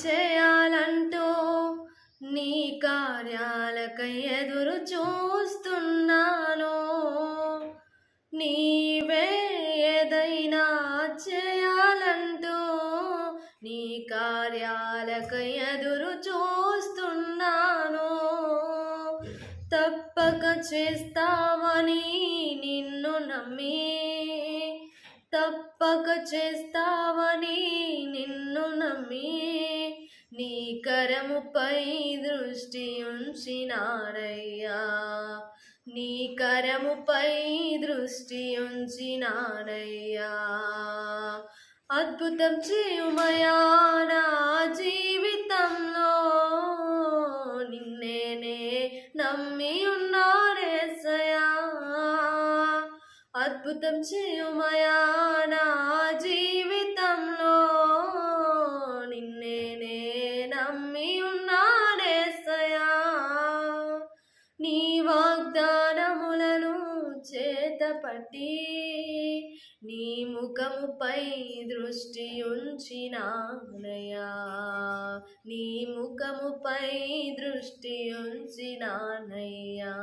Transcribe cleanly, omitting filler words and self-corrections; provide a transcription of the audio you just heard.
చేయాలంటూ నీ కార్యాలకై ఎదురు చూస్తున్నాను. నీవే ఏదైనా చేయాలంటూ నీ కార్యాలకై ఎదురు చూస్తున్నాను. తప్పక చేస్తావని నిన్ను నమ్మి, తప్పక చేస్తావని నిన్ను నమ్మి, నీ కరముపై దృష్టి ఉంచినానయ్యా, నీ కరముపై దృష్టి ఉంచినానయ్యా. అద్భుతం చేయుమయా నా జీవితంలో, నిన్నేనే నమ్మి ఉన్నానేసయ్యా. అద్భుతం చేయుమయా నా జీవితంలో, నిన్నేనే నమ్మి ఉన్నానేసయ్యా. నీ వాగ్దానములను చేతపట్టి నీ ముఖముపై దృష్టి ఉంచినానయ్యా, నీ ముఖముపై దృష్టి ఉంచినానయ్యా.